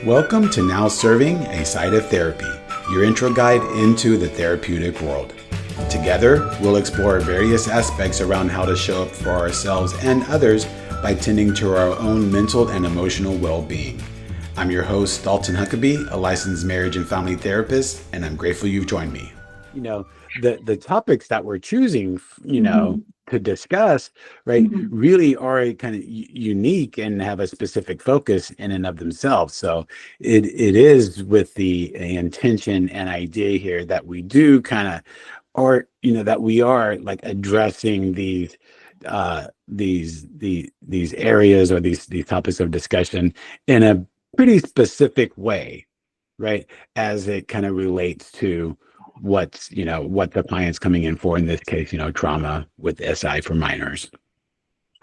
Welcome to Now Serving a Side of Therapy, your intro guide into the therapeutic world. Together, we'll explore various aspects around how to show up for ourselves and others by tending to our own mental and emotional well-being. I'm your host, Dalton Huckabee, a licensed marriage and family therapist, and I'm grateful you've joined me. The topics that we're choosing, to discuss, right, really are kind of unique and have a specific focus in and of themselves. So it is with the intention and idea here that we do kind of, or that we are like addressing these areas or these topics of discussion in a pretty specific way, right, as it kind of relates to what the client's coming in for, in this case, trauma with SI for minors,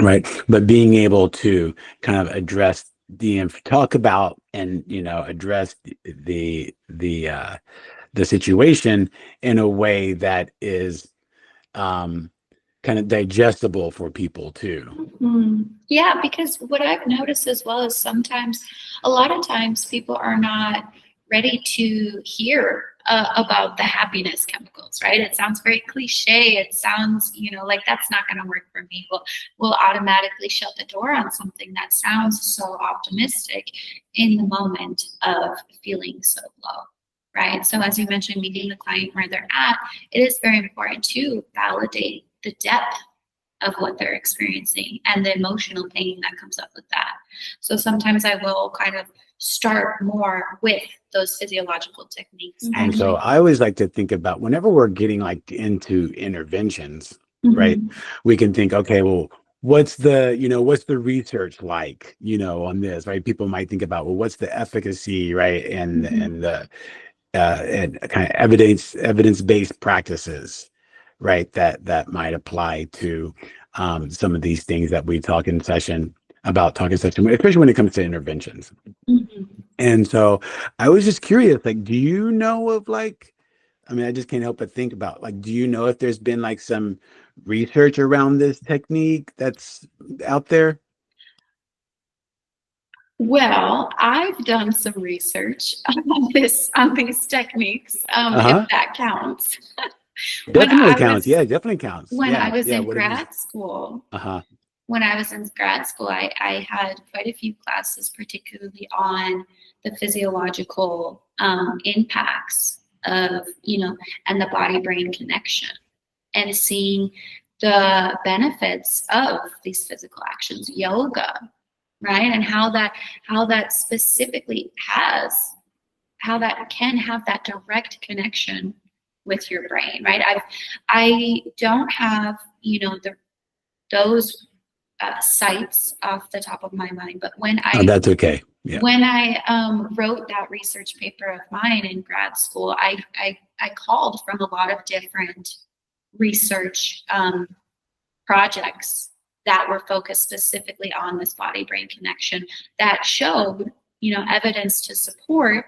right? But being able to kind of address talk about and address the situation in a way that is kind of digestible for people too. Yeah, because what I've noticed as well is a lot of times people are not ready to hear about the happiness chemicals, right? It sounds very cliche. It sounds, like that's not going to work for me. We'll automatically shut the door on something that sounds so optimistic in the moment of feeling so low, right? So as you mentioned, meeting the client where they're at, it is very important to validate the depth of what they're experiencing and the emotional pain that comes up with that. So sometimes I will kind of start more with those physiological techniques. And so I always like to think about whenever we're getting like into interventions, right? We can think, okay, well, what's the research like, on this, right? People might think about, well, what's the efficacy, right? And the and kind of evidence-based practices, right? That might apply to some of these things that we talk in session, especially when it comes to interventions. And so I was just curious, like, do you know of I just can't help but think about, like, do you know if there's been like some research around this technique that's out there? Well, I've done some research on these techniques, if that counts. Definitely counts. Yeah, definitely counts. When I was in What grad school, Uh-huh. when I was in grad school, I had quite a few classes, particularly on the physiological impacts of, and the body-brain connection, and seeing the benefits of these physical actions, yoga, right? And how that specifically how that can have that direct connection with your brain, right? I don't have, those sites off the top of my mind, but That's okay. Yeah. When I wrote that research paper of mine in grad school, I called from a lot of different research projects that were focused specifically on this body-brain connection that showed, evidence to support,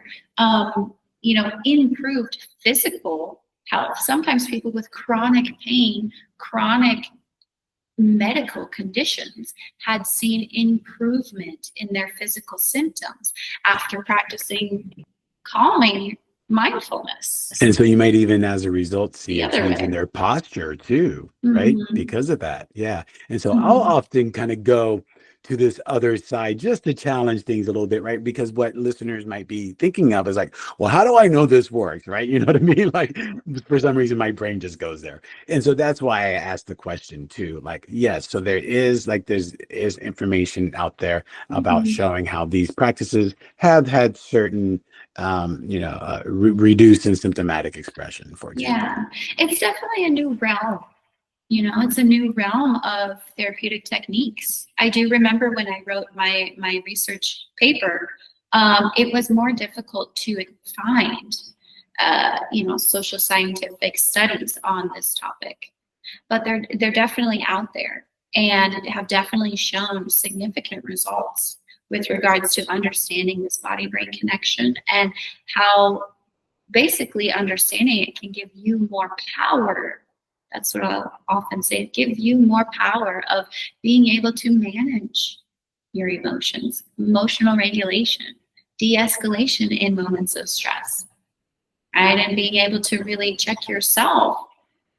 improved physical health. Sometimes people with chronic pain, chronic medical conditions had seen improvement in their physical symptoms after practicing calming mindfulness. And so you might even, as a result, see a change in their posture too, right? Because of that. Yeah. And so I'll often kind of go to this other side just to challenge things a little bit, right? Because what listeners might be thinking of is like, well, how do I know this works, right? You know what I mean? Like, for some reason, my brain just goes there. And so that's why I asked the question too. Like, yes, so there is information out there about showing how these practices have had certain reduced in symptomatic expression, for example. Yeah, it's definitely a new realm. It's a new realm of therapeutic techniques. I do remember when I wrote my research paper, it was more difficult to find, social scientific studies on this topic, but they're definitely out there and have definitely shown significant results with regards to understanding this body-brain connection and how basically understanding it can give you more power. That's what I'll often say. Give you more power of being able to manage your emotions, emotional regulation, de-escalation in moments of stress, right? And being able to really check yourself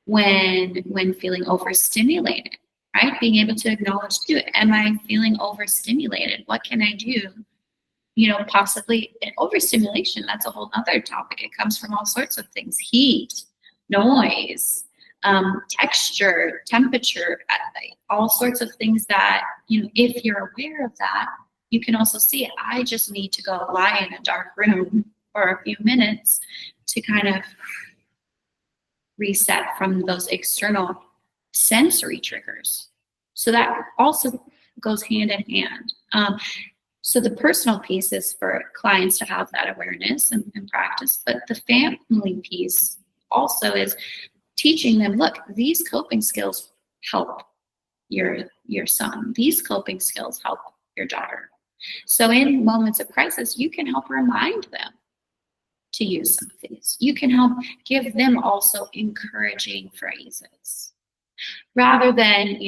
when feeling overstimulated, right? Being able to acknowledge too, am I feeling overstimulated? What can I do? Possibly overstimulation, that's a whole other topic. It comes from all sorts of things: heat, noise, texture, temperature, all sorts of things that, if you're aware of that, you can also see, I just need to go lie in a dark room for a few minutes to kind of reset from those external sensory triggers. So that also goes hand in hand. So the personal piece is for clients to have that awareness and practice, but the family piece also is teaching them, look, these coping skills help your son. These coping skills help your daughter. So in moments of crisis, you can help remind them to use some of these. You can help give them also encouraging phrases rather than,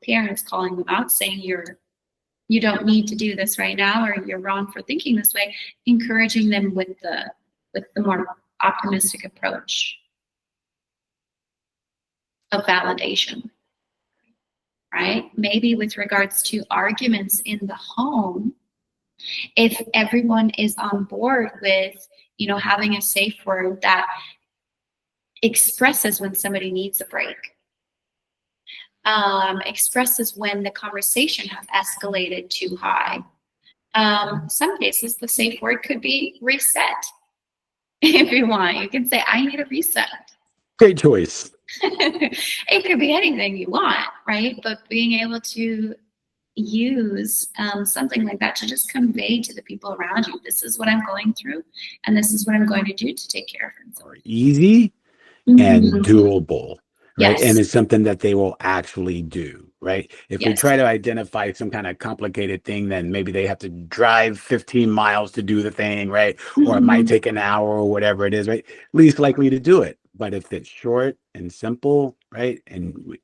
parents calling them out saying you don't need to do this right now, or you're wrong for thinking this way. Encouraging them with the more optimistic approach of validation, right? Maybe with regards to arguments in the home, if everyone is on board with, having a safe word that expresses when somebody needs a break, expresses when the conversation has escalated too high. Some cases, the safe word could be reset. If you want, you can say, I need a reset. Great choice. It could be anything you want, right? But being able to use something like that to just convey to the people around you, this is what I'm going through, and this is what I'm going to do to take care of myself. Easy and doable, right? Yes. And it's something that they will actually do, right? If we Yes. try to identify some kind of complicated thing, then maybe they have to drive 15 miles to do the thing, right? Or it might take an hour or whatever it is, right? Least likely to do it. But if it's short and simple, right, and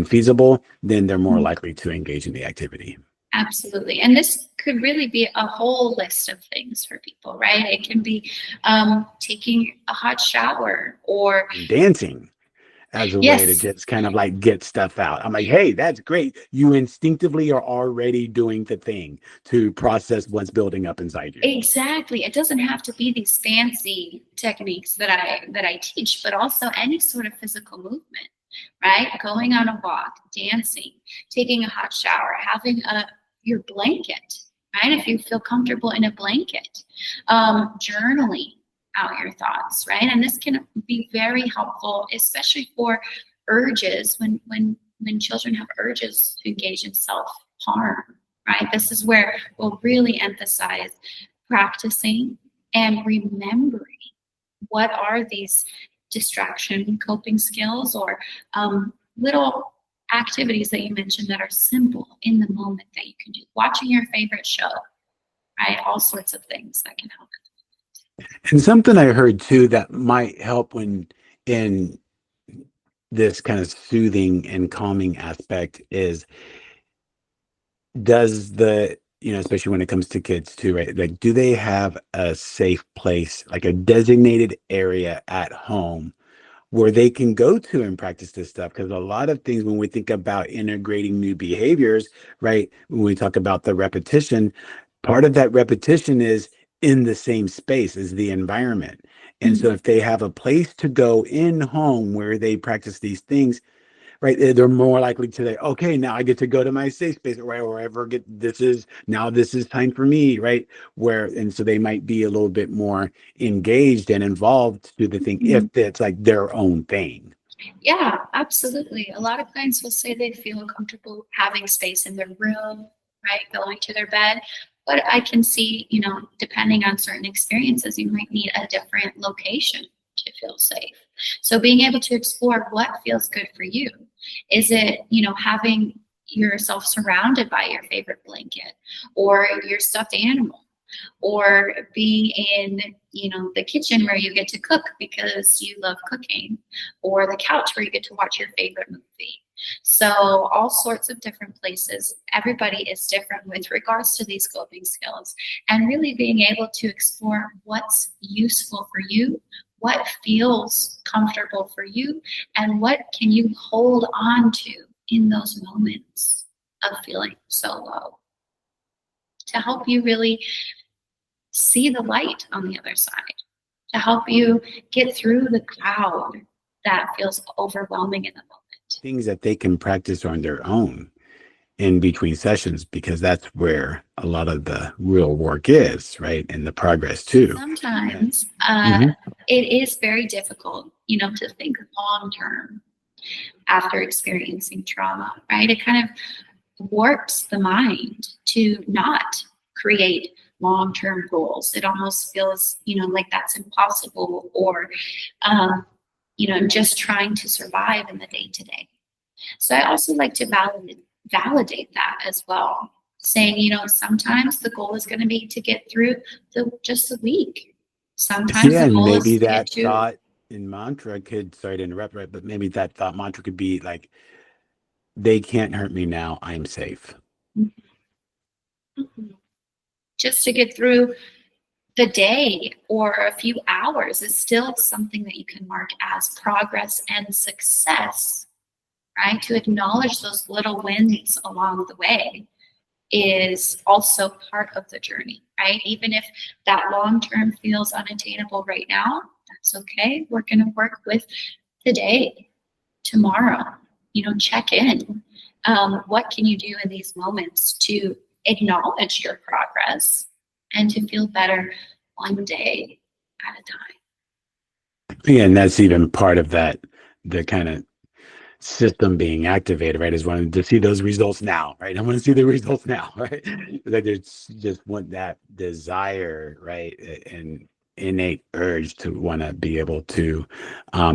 feasible, then they're more likely to engage in the activity. Absolutely. And this could really be a whole list of things for people, right? It can be taking a hot shower or dancing as a way to just kind of like get stuff out. I'm like, hey, that's great. You instinctively are already doing the thing to process what's building up inside you. Exactly. It doesn't have to be these fancy techniques that I teach, but also any sort of physical movement, right? Going on a walk, dancing, taking a hot shower, having your blanket, right? If you feel comfortable in a blanket, journaling out your thoughts, right? And this can be very helpful, especially for urges when children have urges to engage in self-harm, right? This is where we'll really emphasize practicing and remembering what are these distraction coping skills or little activities that you mentioned that are simple in the moment that you can do. Watching your favorite show, right? All sorts of things that can help. And something I heard too that might help when in this kind of soothing and calming aspect is, does the, especially when it comes to kids too, right? Like, do they have a safe place, like a designated area at home where they can go to and practice this stuff? Because a lot of things, when we think about integrating new behaviors, right, when we talk about the repetition, part of that repetition is in the same space as the environment. And so if they have a place to go in home where they practice these things, right, they're more likely to say, okay, now I get to go to my safe space, or wherever this is time for me, right? And so they might be a little bit more engaged and involved to the thing if it's like their own thing. Yeah, absolutely. A lot of clients will say they feel comfortable having space in their room, right, going to their bed. But I can see, depending on certain experiences, you might need a different location to feel safe. So being able to explore what feels good for you. Is it, having yourself surrounded by your favorite blanket or your stuffed animal, or being in, the kitchen where you get to cook because you love cooking, or the couch where you get to watch your favorite movie. So all sorts of different places. Everybody is different with regards to these coping skills, and really being able to explore what's useful for you, what feels comfortable for you, and what can you hold on to in those moments of feeling so low to help you really see the light on the other side, to help you get through the cloud that feels overwhelming in the moment. Things that they can practice on their own in between sessions, because that's where a lot of the real work is, right? And the progress too. Sometimes it is very difficult, to think long term after experiencing trauma, right? It kind of warps the mind to not create long-term goals. It almost feels, like that's impossible, or, just trying to survive in the day-to-day. So I also like to validate that as well, saying, sometimes the goal is going to be to get through just the week. Sometimes Yeah, the and goal is maybe to get that to. thought in mantra could, sorry to interrupt, right? But maybe that thought mantra could be like, they can't hurt me now, I'm safe. Mhm. Just to get through the day or a few hours is still something that you can mark as progress and success, right? To acknowledge those little wins along the way is also part of the journey, right? Even if that long term feels unattainable right now, that's okay. We're going to work with today, tomorrow, check in. What can you do in these moments to acknowledge your progress and to feel better one day at a time? Yeah, and that's even part of that, the kind of system being activated, right? Is wanting to see those results now, right? I want to see the results now, right? Like there's just want that desire, right? And innate urge to want to be able to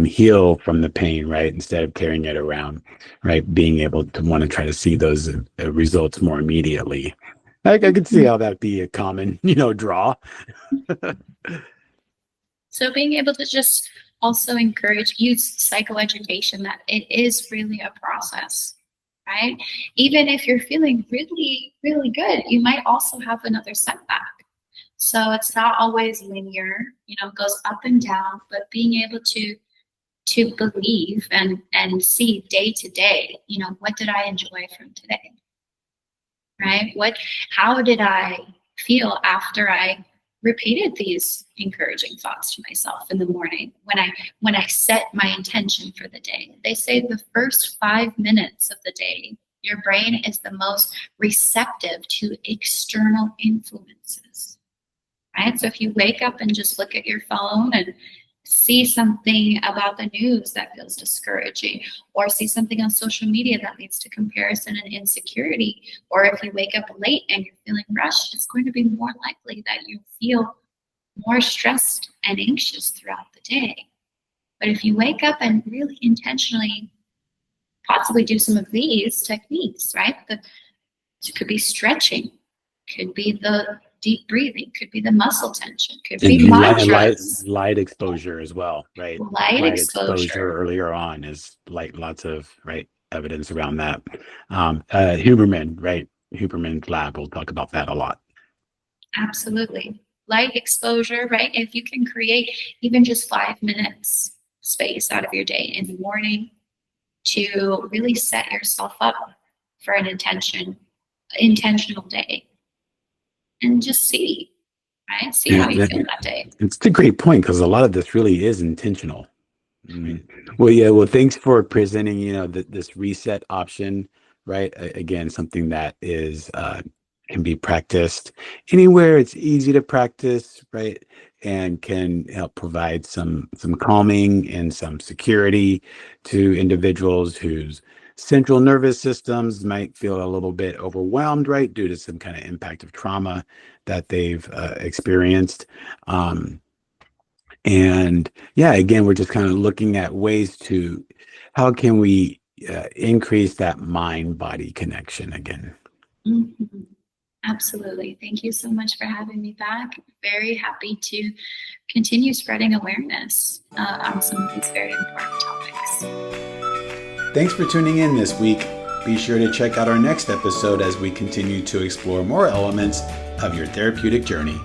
heal from the pain, right? Instead of carrying it around, right? Being able to want to try to see those results more immediately. Like I could see how that'd be a common, draw. So being able to just also use psychoeducation, that it is really a process, right? Even if you're feeling really, really good, you might also have another setback. So it's not always linear, it goes up and down, but being able to believe and see day to day, what did I enjoy from today? Right? How did I feel after I repeated these encouraging thoughts to myself in the morning when I set my intention for the day? They say the first 5 minutes of the day, your brain is the most receptive to external influences. Right? So if you wake up and just look at your phone and see something about the news that feels discouraging, or see something on social media that leads to comparison and insecurity, or if you wake up late and you're feeling rushed, it's going to be more likely that you feel more stressed and anxious throughout the day. But if you wake up and really intentionally possibly do some of these techniques, right? It could be stretching, could be the deep breathing, could be the muscle tension, could be And mantras. light exposure as well, right? Light Light exposure exposure. earlier on is like lots of right evidence around that. Huberman, right? Huberman's lab will talk about that a lot. Absolutely. Light exposure, right? If you can create even just 5 minutes space out of your day in the morning to really set yourself up for an intentional day, and just see, right? See Yeah, how you feel that day. it's a great point because a lot of this really is intentional. Well, yeah. Well, thanks for presenting, this reset option, right? Again, something that is can be practiced anywhere. It's easy to practice, right? And can help provide some calming and some security to individuals whose central nervous systems might feel a little bit overwhelmed, right, due to some kind of impact of trauma that they've experienced. And yeah, again, we're just kind of looking at ways to how can we increase that mind body connection again. Mhm. Absolutely. Thank you so much for having me back. Very happy to continue spreading awareness on some of these very important topics. Thanks for tuning in this week. Be sure to check out our next episode as we continue to explore more elements of your therapeutic journey.